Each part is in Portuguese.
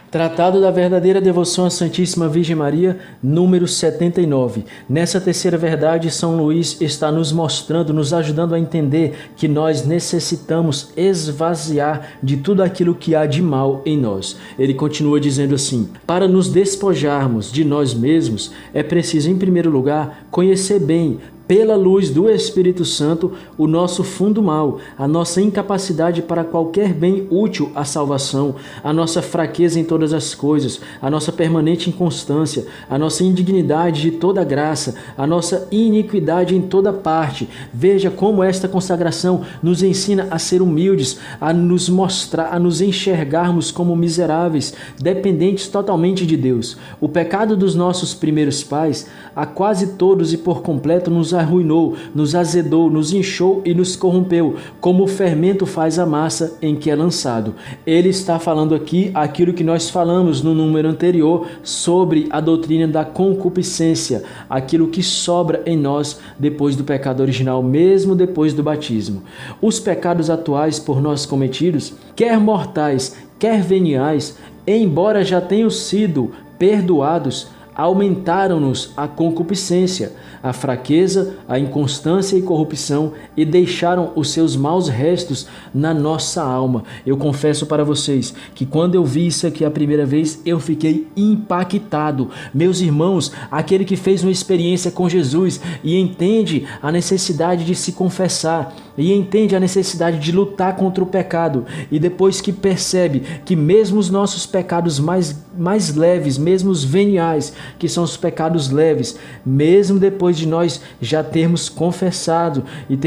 Tratado da verdadeira devoção à Santíssima Virgem Maria, número 79. Nessa terceira verdade, São Luís está nos mostrando, nos ajudando a entender que nós necessitamos esvaziar de tudo aquilo que há de mal em nós. Ele continua dizendo assim: para nos despojarmos de nós mesmos, é preciso, em primeiro lugar, conhecer bem, pela luz do Espírito Santo, o nosso fundo mal, a nossa incapacidade para qualquer bem útil à salvação, a nossa fraqueza em todas as coisas, a nossa permanente inconstância, a nossa indignidade de toda graça, a nossa iniquidade em toda parte. Veja como esta consagração nos ensina a ser humildes, a nos mostrar, a nos enxergarmos como miseráveis, dependentes totalmente de Deus. O pecado dos nossos primeiros pais, a quase todos e por completo, nos arruinou, nos azedou, nos inchou e nos corrompeu, como o fermento faz a massa em que é lançado. Ele está falando aqui aquilo que nós falamos no número anterior sobre a doutrina da concupiscência, aquilo que sobra em nós depois do pecado original, mesmo depois do batismo. Os pecados atuais por nós cometidos, quer mortais, quer veniais, embora já tenham sido perdoados, aumentaram-nos a concupiscência, a fraqueza, a inconstância e corrupção e deixaram os seus maus restos na nossa alma. Eu confesso para vocês que quando eu vi isso aqui a primeira vez, eu fiquei impactado. Meus irmãos, aquele que fez uma experiência com Jesus e entende a necessidade de se confessar, e entende a necessidade de lutar contra o pecado, e depois que percebe que mesmo os nossos pecados mais leves, mesmo os veniais, que são os pecados leves, mesmo depois de nós já termos confessado e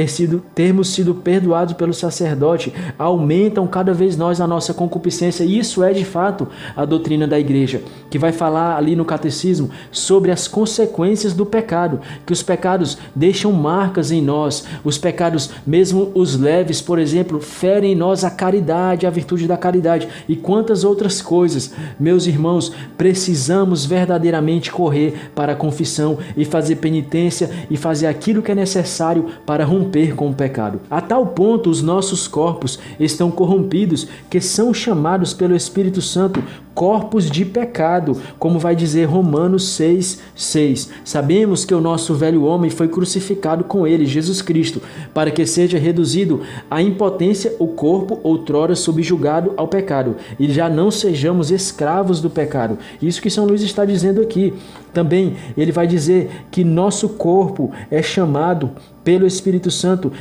termos sido perdoados pelo sacerdote, aumentam cada vez mais a nossa concupiscência. E isso é de fato a doutrina da igreja, que vai falar ali no catecismo sobre as consequências do pecado, que os pecados deixam marcas em nós, os pecados, mesmo os leves, por exemplo, ferem em nós a caridade, a virtude da caridade e quantas outras coisas. Meus irmãos, precisamos verdadeiramente correr para a confissão e fazer penitência e fazer aquilo que é necessário para romper com o pecado. A tal ponto os nossos corpos estão corrompidos que são chamados pelo Espírito Santo corpos de pecado, como vai dizer Romanos 6:6. Sabemos que o nosso velho homem foi crucificado com ele, Jesus Cristo, para que seja reduzido à impotência o corpo outrora subjugado ao pecado, e já não sejamos escravos do pecado. Isso que São Luís está dizendo aqui. Também ele vai dizer que nosso corpo é chamado pelo Espírito Santo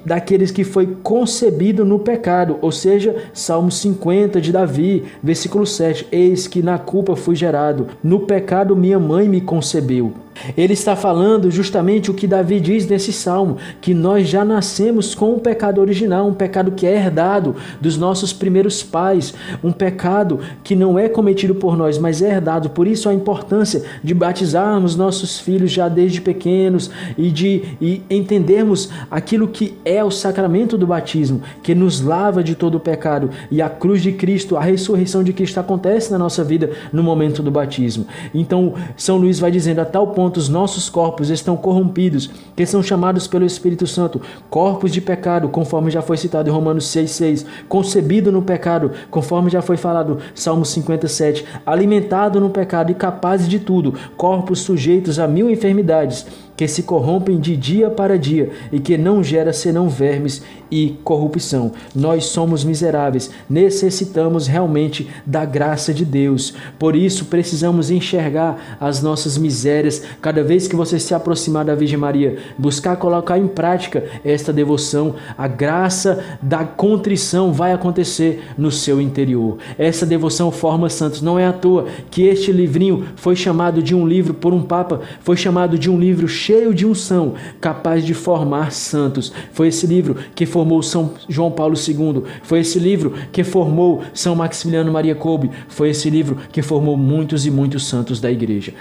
daqueles que foi concebido no pecado, ou seja, Salmo 50 de Davi, versículo 7, eis que na culpa fui gerado, no pecado minha mãe me concebeu. Ele está falando justamente o que Davi diz nesse salmo, que nós já nascemos com um pecado original, um pecado que é herdado dos nossos primeiros pais, um pecado que não é cometido por nós, mas é herdado. Por isso a importância de batizarmos nossos filhos já desde pequenos e entendermos aquilo que é o sacramento do batismo, que nos lava de todo o pecado, e a cruz de Cristo, a ressurreição de Cristo acontece na nossa vida no momento do batismo. Então São Luís vai dizendo, a tal ponto os nossos corpos estão corrompidos, que são chamados pelo Espírito Santo corpos de pecado, conforme já foi citado em Romanos 6:6, concebido no pecado, conforme já foi falado Salmo 57, alimentado no pecado e capazes de tudo, corpos sujeitos a 1000 enfermidades, que se corrompem de dia para dia e que não gera senão vermes e corrupção. Nós somos miseráveis, necessitamos realmente da graça de Deus. Por isso precisamos enxergar as nossas misérias. Cada vez que você se aproximar da Virgem Maria, buscar colocar em prática esta devoção, a graça da contrição vai acontecer no seu interior. Essa devoção forma santos. Não é à toa que este livrinho foi chamado de um livro por um papa, foi chamado de um livro cheio de unção, capaz de formar santos. Foi esse livro que formou São João Paulo II, foi esse livro que formou São Maximiliano Maria Kolbe, foi esse livro que formou muitos e muitos santos da igreja.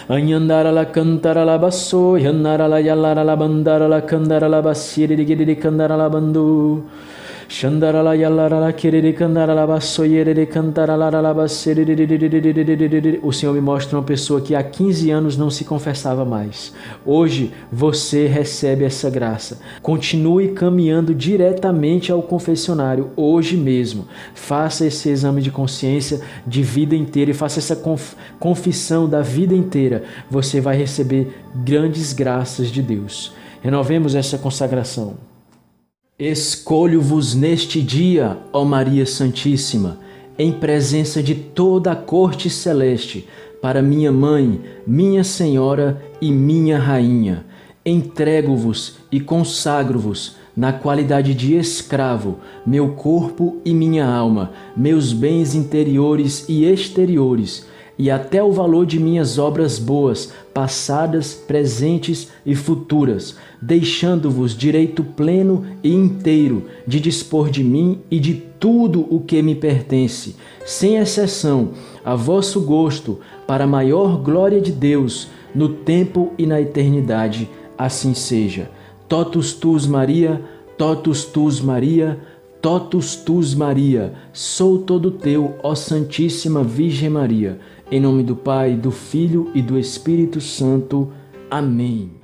Anhandara la cantara la basso, yanara la yalara la bandara la candara la bassiri di candara la bandu. O Senhor me mostra uma pessoa que há 15 anos não se confessava mais. Hoje você recebe essa graça. Continue caminhando diretamente ao confessionário hoje mesmo. Faça esse exame de consciência de vida inteira e faça essa confissão da vida inteira. Você vai receber grandes graças de Deus. Renovemos essa consagração. Escolho-vos neste dia, ó Maria Santíssima, em presença de toda a corte celeste, para minha Mãe, minha Senhora e minha Rainha. Entrego-vos e consagro-vos, na qualidade de escravo, meu corpo e minha alma, meus bens interiores e exteriores, e até o valor de minhas obras boas, passadas, presentes e futuras, deixando-vos direito pleno e inteiro de dispor de mim e de tudo o que me pertence, sem exceção, a vosso gosto, para a maior glória de Deus, no tempo e na eternidade, assim seja. Totus tuus Maria, totus tuus Maria, totus tuus Maria, sou todo teu, ó Santíssima Virgem Maria. Em nome do Pai, do Filho e do Espírito Santo. Amém.